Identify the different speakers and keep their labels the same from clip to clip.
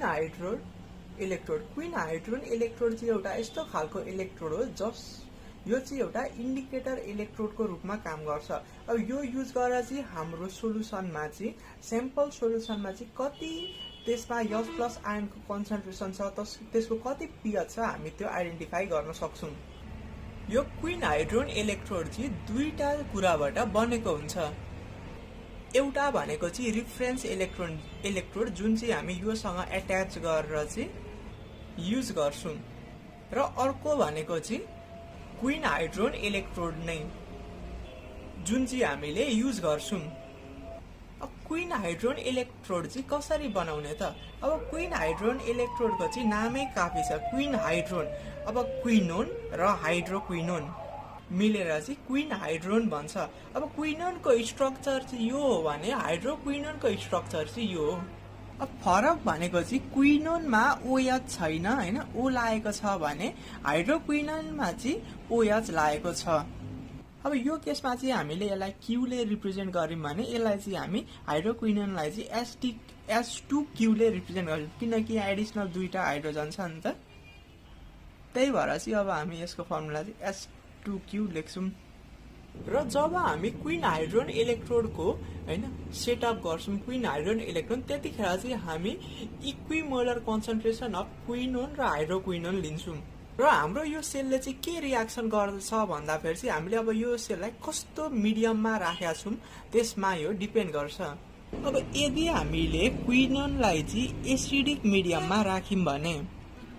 Speaker 1: Queen हाइड्रोन electrode चाहिँ एउटा यस्तो खालको इलेक्ट्रोड हो यो चाहिँ एउटा इन्डिकेटर इलेक्ट्रोडको रूपमा काम गर्छ। अब यो युज गरेर चाहिँ हाम्रो सोलुसनमा चाहिँ स्याम्पल सोलुसनमा चाहिँ कति त्यसमा यस प्लस आयनको कन्सन्ट्रेसन छ त्यसको कति पीएच छ हामी त्यो आइडेन्टिफाई गर्न सक्छौं। यो क्वीन हाइड्रोन इलेक्ट्रोड चाहिँ दुईटा कुराबाट बनेको हुन्छ। एउटा भनेको चाहिँ रिफरेन्स इलेक्ट्रोड जुन चाहिँ हामी योसँग एट्याच गरेर चाहिँ युज गर्छौं र अर्को भनेको चाहिँ क्वीन हाइड्रोन इलेक्ट्रोड नै जुन चाहिँ हामीले युज गर्छौं। अब क्वीन हाइड्रोन इलेक्ट्रोड चाहिँ कसरी बनाउने त? अब क्वीन हाइड्रोन इलेक्ट्रोडको चाहिँ नामै काफी छ, क्वीन हाइड्रोन। अब क्विनोन र हाइड्रोक्विनोन मिलेर चाहिँ क्वीन हाइड्रोन भन्छ। अब क्विनोनको स्ट्रक्चर चाहिँ यो हो भने हाइड्रोक्विनोनको स्ट्रक्चर चाहिँ यो हो। अब फरक भनेको चाहिँ क्विनोनमा ओएच छैन हैन, ओ लागेको छ भने हाइड्रोक्विनोनमा चाहिँ ओएच लागेको छ। अब यो केसमा चाहिँ हामीले यसलाई क्यूले रिप्रेजेन्ट गर्यौं भने यसलाई चाहिँ हामी हाइड्रोक्विनोनलाई चाहिँ H2Q ले रिप्रेजेन्ट गर्छौं किनकि यहाँ एडिसनल दुईटा हाइड्रोजन छ नि त। त्यही भएर चाहिँ अब हामी यसको फर्मुला चाहिँ H2Q लेख्छौं। र जब हामी क्वीन हाइड्रोन इलेक्ट्रोडको हैन सेटअप गर्छौं क्वीन हाइड्रोन इलेक्ट्रोन त्यतिखेर चाहिँ हामी इक्विमोलर कन्सन्ट्रेसन अफ क्विनोन र हाइड्रोक्विनोन लिन्छौं। र हाम्रो यो सेलले चाहिँ के रियाक्सन गर्छ भन्दाखेरि चाहिँ हामीले अब यो सेललाई कस्तो मिडियममा राखेका छौं त्यसमा यो डिपेन्ड गर्छ। अब यदि हामीले क्विनोनलाई चाहिँ एसिडिक मिडियममा राख्यौं भने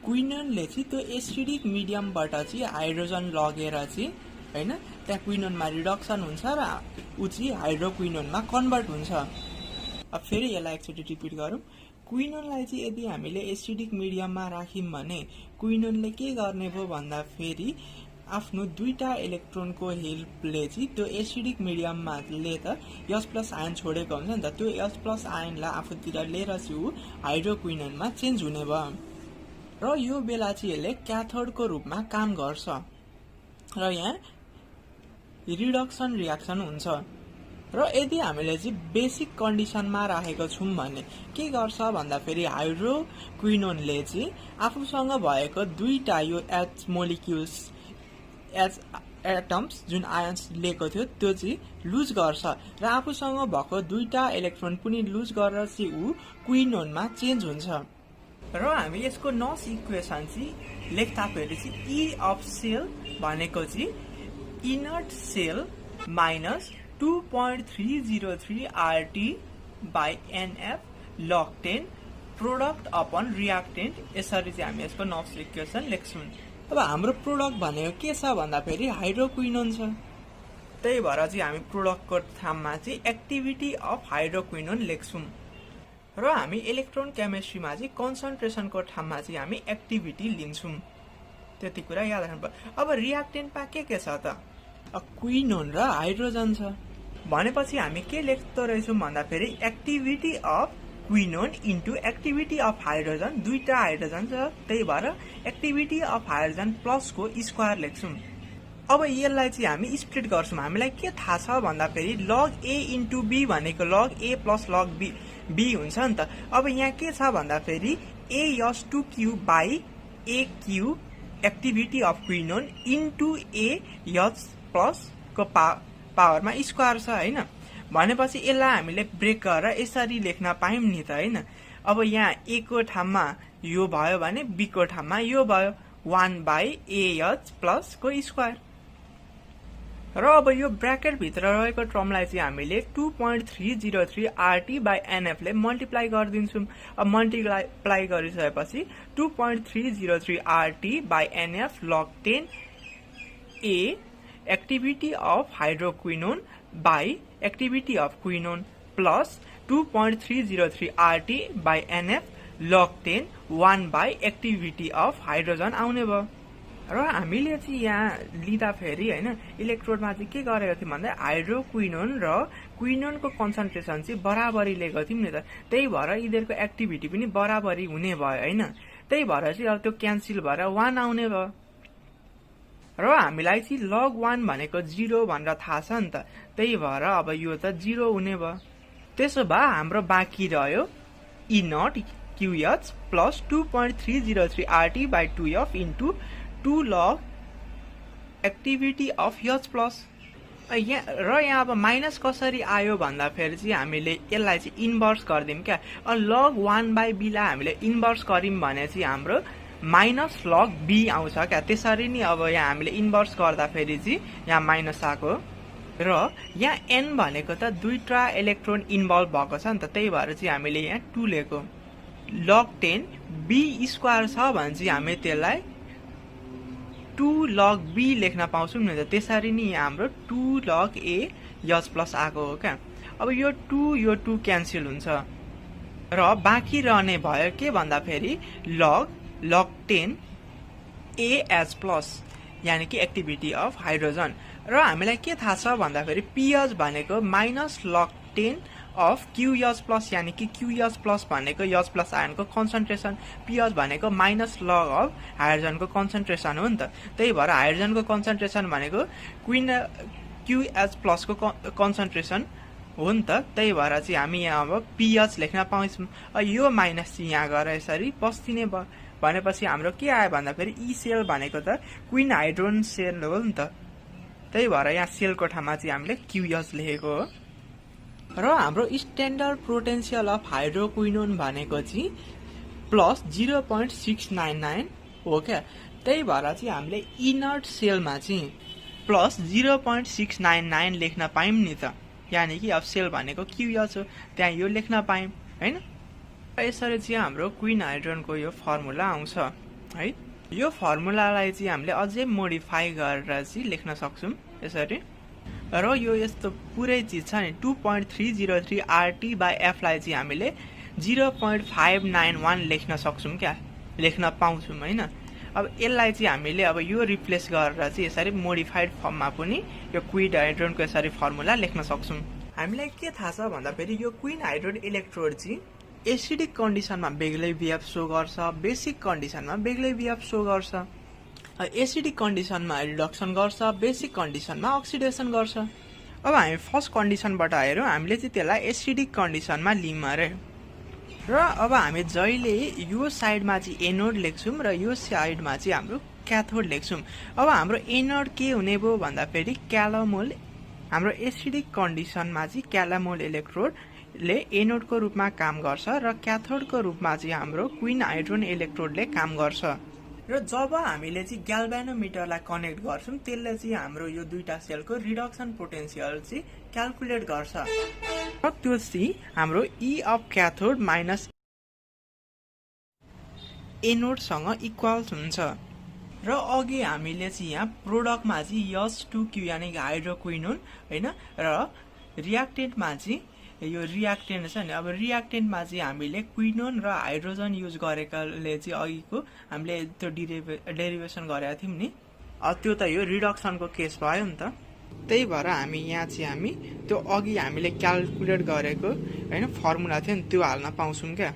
Speaker 1: क्विनोनले चाहिँ त्यो एसिडिक मिडियमबाट चाहिँ हाइड्रोजन लगेर चाहिँ हैन त्यहाँ क्विनोनमा रिडक्सन हुन्छ र उ चाहिँ हाइड्रोक्विनोनमा कन्भर्ट हुन्छ। अब फेरि यसलाई एकचोटि रिपिट गरौँ। क्विनोनलाई चाहिँ यदि हामीले एसिडिक मिडियममा राख्यौं भने क्विनोनले के गर्ने भयो भन्दा फेरि आफ्नो दुईटा इलेक्ट्रोनको हेल्पले चाहिँ त्यो एसिडिक मिडियममा ले त यस प्लस आयन छोडेको हुन्छ नि त, त्यो यस प्लस आयनलाई आफूतिर लिएर चाहिँ उ हाइड्रोक्विनोनमा चेन्ज हुने भयो र यो बेला चाहिँ यसले क्याथोडको रूपमा काम गर्छ र यहाँ रिडक्सन रियाक्सन हुन्छ। र यदि हामीले चाहिँ बेसिक कन्डिसनमा राखेको छौं भने के गर्छ भन्दा फेरि हाइड्रोक्विनोनले चाहिँ आफूसँग भएको दुईटा यो एच मोलिक्युल्स एच एटम्स जुन आयन्स लिएको थियो त्यो चाहिँ लुज गर्छ र आफूसँग भएको दुईटा इलेक्ट्रोन पनि लुज गरेर चाहिँ उ क्विनोनमा चेन्ज हुन्छ। र हामी यसको नस इक्वेसन चाहिँ लेख्दा फेरि चाहिँ ई अफ सेल भनेको चाहिँ E naught cell minus 2.303 RT by NF log 10 product upon reactant यसरी चाहिँ हामी यसको नस इक्वेसन लेख्छौं। अब हाम्रो प्रोडक्ट भनेको के छ भन्दा फेरि हाइड्रोक्विनोन छ। त्यही भएर चाहिँ हामी प्रोडक्टको ठाउँमा चाहिँ एक्टिभिटी अफ हाइड्रोक्विनोन लेख्छौं र हामी इलेक्ट्रोन केमिस्ट्रीमा चाहिँ कन्सन्ट्रेसनको ठाउँमा चाहिँ हामी एक्टिभिटी लिन्छौं। त्यति कुरा याद राख्नुपर्छ। अब रियाक्टेन्टमा के छ त? क्विनोन र हाइड्रोजन छ भनेपछि हामी के लेख्दो रहेछौं भन्दा फेरि activity of quinone into activity of hydrogen, दुईटा हाइड्रोजन छ त्यही भएर एक्टिभिटी अफ हाइड्रोजन प्लसको स्क्वायर लेख्छौं। अब यसलाई चाहिँ हामी स्प्लिट गर्छौं। हामीलाई के थाहा छ भन्दा फेरि लग ए इन्टु बी भनेको लग ए प्लस लग बी हुन्छ नि त। अब यहाँ के छ भन्दा फेरि AS2Q by AQ activity of quinone into AH plus को पावरमा स्क्वायर छ हैन। भनेपछि यसलाई हामीले ब्रेक गरेर यसरी लेख्न पायौं नि त हैन। अब यहाँ ए को ठाउँमा यो भयो भने बी को ठाउँमा यो भयो 1/AH प्लस को स्क्वायर। र अब यो ब्र्याकेट भित्र रहेको टर्मलाई चाहिँ हामीले 2.303 RT by NF ले मल्टिप्लाई गरिदिन्छौं। अब मल्टिप्लाई गरिसकेपछि 2.303 RT by NF log 10 A activity of hydroquinone by activity of quinone plus 2.303 RT by NF log 10 1 by activity of hydrogen आउने भयो। र हामीले चाहिँ यहाँ लिँदा फेरि हैन इलेक्ट्रोडमा चाहिँ के गरेको थियौं भन्दा हाइड्रोक्विनोन र क्विनोनको कन्सन्ट्रेसन चाहिँ बराबरी लिएको थियौं नि त। त्यही भएर यिनीहरुको एक्टिभिटी पनि बराबरी हुने भयो हैन। त्यही भएर चाहिँ अब त्यो क्यान्सल भएर 1 आउने भयो र हामीलाई चाहिँ log 1 भनेको 0 भनेर थाहा छ नि त। त्यही भएर अब यो त 0 हुने भयो। त्यसो भए हाम्रो बाँकी रह्यो E0 कि QH plus 2.303 RT by 2F into 2 log activity of H plus. यहाँ अब माइनस कसरी आयो भन्दाखेरि चाहिँ हामीले यसलाई चाहिँ इन्भर्स गरिदिउँ क्या। लग 1/b लाई हामीले इन्भर्स गर्यौँ भने चाहिँ हाम्रो माइनस लग b आउँछ क्या। त्यसरी नै अब यहाँ हामीले इन्भर्स गर्दाखेरि चाहिँ यहाँ माइनस आएको र यहाँ n भनेको त दुईटा इलेक्ट्रोन इन्भल्भ भएको छ नि त, त्यही भएर चाहिँ हामीले यहाँ 2 लिएको। लग 10 b स्क्वायर छ भने चाहिँ हामी त्यसलाई 2 log b लेख्न पाउँछौँ नि त। त्यसरी नै यहाँ हाम्रो 2 log a H प्लस आएको हो क्या। अब यो 2 क्यान्सल हुन्छ र बाँकी रहने भयो के भन्दाखेरि log 10 AH प्लस यानि कि एक्टिभिटी अफ हाइड्रोजन। र हामीलाई के थाहा छ भन्दाखेरि pH भनेको minus log 10 of QH plus यानि कि QH प्लस भनेको H प्लस आयनको कन्सन्ट्रेसन, pH भनेको माइनस लग अफ हाइड्रोजनको कन्सन्ट्रेसन हो नि त। त्यही भएर हाइड्रोजनको कन्सन्ट्रेसन भनेको QH प्लसको कन्सन्ट्रेसन हो नि त। त्यही भएर चाहिँ हामी यहाँ अब pH लेख्न पाउँछौँ। यो माइनस चाहिँ यहाँ गएर यसरी बस्दिने भयो भनेपछि हाम्रो के आयो भन्दाखेरि ई सेल भनेको त क्विन हाइड्रोजन सेल हो नि त। त्यही भएर यहाँ सेलको ठाउँमा चाहिँ हामीले QH लेखेको हो। र हाम्रो स्ट्यान्डर्ड पोटेन्सियल अफ हाइड्रोक्विनोन भनेको चाहिँ प्लस 0.699 हो क्या। त्यही भएर चाहिँ हामीले इनर्ट सेलमा चाहिँ प्लस 0.699 लेख्न पायौँ नि त। यानि कि अब सेल भनेको QH हो, त्यहाँ यो लेख्न पायौँ हैन। यसरी चाहिँ हाम्रो क्विन हाइड्रोजनको यो फर्मुला आउँछ है। यो फर्मुलालाई चाहिँ हामीले अझै मोडिफाई गरेर चाहिँ लेख्न सक्छौँ यसरी। र यो यस्तो पुरै चिज छ नि 2.303 RT by F लाई चाहिँ हामीले 0.591 लेख्न सक्छौँ क्या, लेख्न पाउँछौँ हैन। अब यसलाई चाहिँ हामीले अब यो रिप्लेस गरेर चाहिँ यसरी मोडिफाइड फर्ममा पनि यो क्विन हाइड्रोजनको यसरी फर्मुला लेख्न सक्छौँ। हामीलाई के थाहा छ भन्दाखेरि यो क्विन हाइड्रोजन इलेक्ट्रोड चाहिँ एसिडिक कन्डिसनमा बेग्लै बिहेभ सो गर्छ, बेसिक कन्डिसनमा बेग्लै बिहेभ सो गर्छ। एसिडिक कन्डिसनमा रिडक्सन गर्छ, बेसिक कन्डिसनमा अक्सिडेसन गर्छ। अब हामी फर्स्ट कन्डिसनबाट हेरौँ, हामीले चाहिँ त्यसलाई एसिडिक कन्डिसनमा लियौँ अरे। र अब हामी जहिले यो साइडमा चाहिँ एनोड लेख्छौँ र यो साइडमा चाहिँ हाम्रो क्याथोड लेख्छौँ। अब हाम्रो एनोड के हुने भयो भन्दाखेरि क्यालामोल। हाम्रो एसिडिक कन्डिसनमा चाहिँ क्यालामोल इलेक्ट्रोडले एनोडको रूपमा काम गर्छ र क्याथोडको रूपमा चाहिँ हाम्रो क्विन हाइड्रोजन इलेक्ट्रोडले काम गर्छ। र जब हामीले चाहिँ ग्याल्भेनोमिटरलाई कनेक्ट गर्छौँ त्यसले चाहिँ हाम्रो यो दुईटा सेलको रिडक्सन पोटेन्सियल चाहिँ क्याल्कुलेट गर्छ र त्यो चाहिँ हाम्रो ई अफ क्याथोड माइनस एनोडसँग इक्वल्स हुन्छ। र अघि हामीले चाहिँ यहाँ प्रोडक्टमा चाहिँ H2Q यानि कि हाइड्रोक्विनोन हैन र रियाक्टेन्टमा चाहिँ यो रियाक्टेन्ट छ नि। अब रियाक्टेन्टमा चाहिँ हामीले क्विनोन र हाइड्रोजन युज गरेकाले चाहिँ अघिको हामीले त्यो डेरिभेसन गरेका थियौँ नि, त्यो त यो रिडक्सनको केस भयो नि त। त्यही भएर हामी यहाँ चाहिँ हामी त्यो अघि हामीले क्याल्कुलेट गरेको हैन फर्मुला थियो नि त्यो हाल्न पाउँछौँ क्या।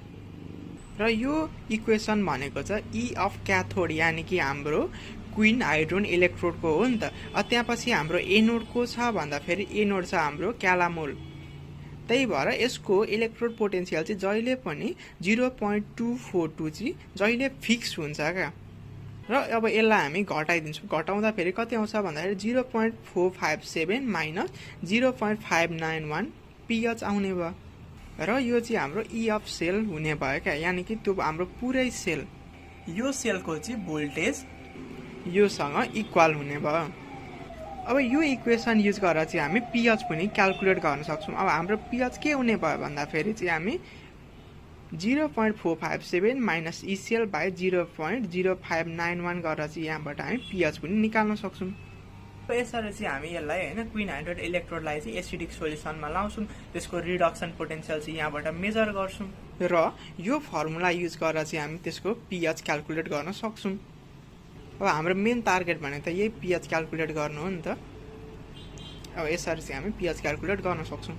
Speaker 1: र यो इक्वेसन भनेको चाहिँ ई अफ क्याथोड यानि कि हाम्रो क्विन हाइड्रोजन इलेक्ट्रोडको हो नि त। त्यहाँ पछि हाम्रो एनोडको छ भन्दाखेरि एनोड छ हाम्रो क्यालामोल। त्यही भएर यसको इलेक्ट्रोड पोटेन्सियल चाहिँ जहिले पनि 0.242 चाहिँ जहिले फिक्स हुन्छ क्या। र अब यसलाई हामी घटाइदिन्छौँ, घटाउँदा फेरि कति आउँछ भन्दाखेरि 0.457 माइनस 0.591 pH आउने भयो। र यो चाहिँ हाम्रो ई अफ सेल हुने भयो क्या। यानि कि त्यो हाम्रो पुरै सेल यो सेलको चाहिँ भोल्टेज योसँग इक्वल हुने भयो। अब यो इक्वेसन युज गरेर चाहिँ हामी pH पनि क्याल्कुलेट गर्न सक्छौँ। अब हाम्रो pH के हुने भयो भन्दाखेरि चाहिँ हामी 0.457 माइनस ECl बाई 0.0591 गरेर चाहिँ यहाँबाट हामी pH पनि निकाल्न सक्छौँ। यसरी चाहिँ हामी यसलाई हैन क्विन हाइड्रोजन इलेक्ट्रोडलाई चाहिँ एसिडिक सोल्युसनमा लाउँछौँ, त्यसको रिडक्सन पोटेन्सियल चाहिँ यहाँबाट मेजर गर्छौँ र यो फर्मुला युज गरेर चाहिँ हामी त्यसको pH क्याल्कुलेट गर्न सक्छौँ। अब हाम्रो मेन टार्गेट भनेको त यही pH क्याल्कुलेट गर्नु हो नि त। अब यसरी चाहिँ हामी pH क्याल्कुलेट गर्न सक्छौँ।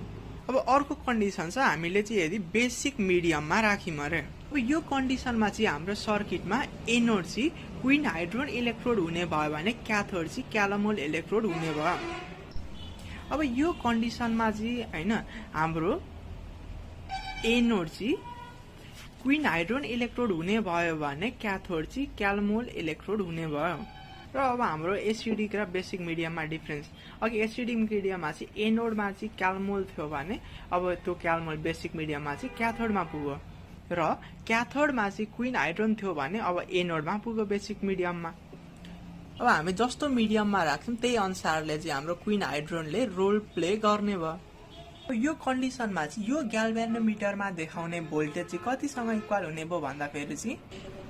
Speaker 1: अब अर्को कन्डिसन छ, हामीले चाहिँ यदि बेसिक मिडियममा राख्यौँ अरे। अब यो कन्डिसनमा चाहिँ हाम्रो सर्किटमा एनोड चाहिँ क्विन हाइड्रोजन इलेक्ट्रोड हुने भयो भने क्याथोड चाहिँ क्यालामोल इलेक्ट्रोड हुने भयो। अब यो कन्डिसनमा चाहिँ हैन हाम्रो एनोड चाहिँ क्वीन हाइड्रोन इलेक्ट्रोड हुने भयो भने क्याथोड चाहिँ क्यालमोल इलेक्ट्रोड हुने भयो। र अब हाम्रो एसिडिक र बेसिक मिडियममा डिफरेन्स, अघि एसिडिक मिडियममा चाहिँ एनोडमा चाहिँ क्यालमोल थियो भने अब त्यो क्यालमोल बेसिक मिडियममा चाहिँ क्याथोडमा पुग्यो, र क्याथोडमा चाहिँ क्वीन हाइड्रोन थियो भने अब एनोडमा पुग्यो बेसिक मिडियममा। अब हामी जस्तो मिडियममा राख्छौँ त्यही अनुसारले चाहिँ हाम्रो क्वीन हाइड्रोनले रोल प्ले गर्ने भयो। यो कन्डिसनमा चाहिँ यो ग्याल्भेनोमिटरमा देखाउने भोल्टेज चाहिँ कतिसँग इक्वल हुने भयो भन्दाखेरि चाहिँ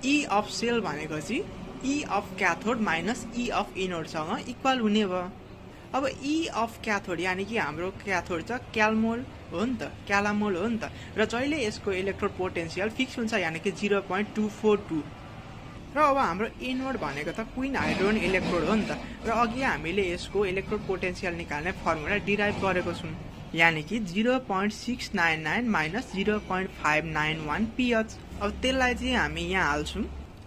Speaker 1: ई अफ सेल भनेको चाहिँ E of cathode minus E of एनोडसँग इक्वल हुने भयो। अब ई अफ क्याथोड यानि कि हाम्रो क्याथोड छ क्यालमोल हो नि त, क्यालामोल हो नि त, र जहिले यसको इलेक्ट्रोड पोटेन्सियल फिक्स हुन्छ यानि कि 0.242। र अब हाम्रो एनोड भनेको त क्वीन हाइड्रोन इलेक्ट्रोड हो नि त, र अघि हामीले यसको इलेक्ट्रोड पोटेन्सियल निकाल्ने फर्मुला डिराइभ गरेको छौँ, यानि कि 0.699 माइनस 0.591 pH। अब त्यसलाई चाहिँ हामी यहाँ हाल्छौँ,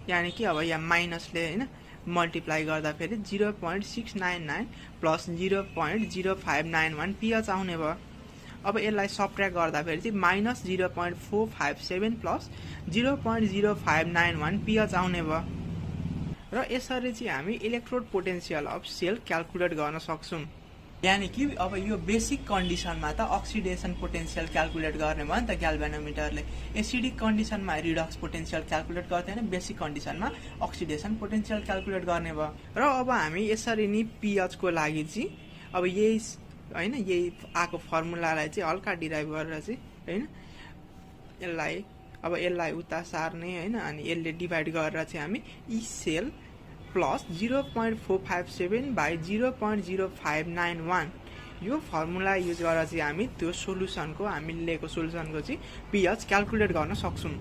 Speaker 1: यानि कि अब यहाँ माइनसले होइन मल्टिप्लाई गर्दाखेरि 0.699 प्लस 0.0591 pH आउने भयो। अब यसलाई सबट्र्याक्ट गर्दाखेरि चाहिँ माइनस 0.457 प्लस 0.0591 pH आउने भयो। र यसरी चाहिँ हामी electrode potential of cell calculate गर्न सक्छौँ। यानि कि अब यो बेसिक कन्डिसनमा त अक्सिडेसन पोटेन्सियल क्यालकुलेट गर्ने भयो नि त ग्याल्भेनोमिटरले, एसिडिक कन्डिसनमा रिडक्स पोटेन्सियल क्यालकुलेट गर्दैन, बेसिक कन्डिसनमा अक्सिडेसन पोटेन्सियल क्यालकुलेट गर्ने भयो। र अब हामी यसरी नै पीएचको लागि चाहिँ अब यही होइन यही आएको फर्मुलालाई चाहिँ हल्का डिराइभ गरेर चाहिँ होइन यसलाई उता सार्ने होइन, अनि यसले डिभाइड गरेर चाहिँ हामी ई सेल प्लस 0.457 बाई 0.0591 यो फर्मुला युज गरेर चाहिँ हामी त्यो सोल्युसनको हामीले लिएको सोल्युसनको चाहिँ पीएच क्यालकुलेट गर्न सक्छौँ।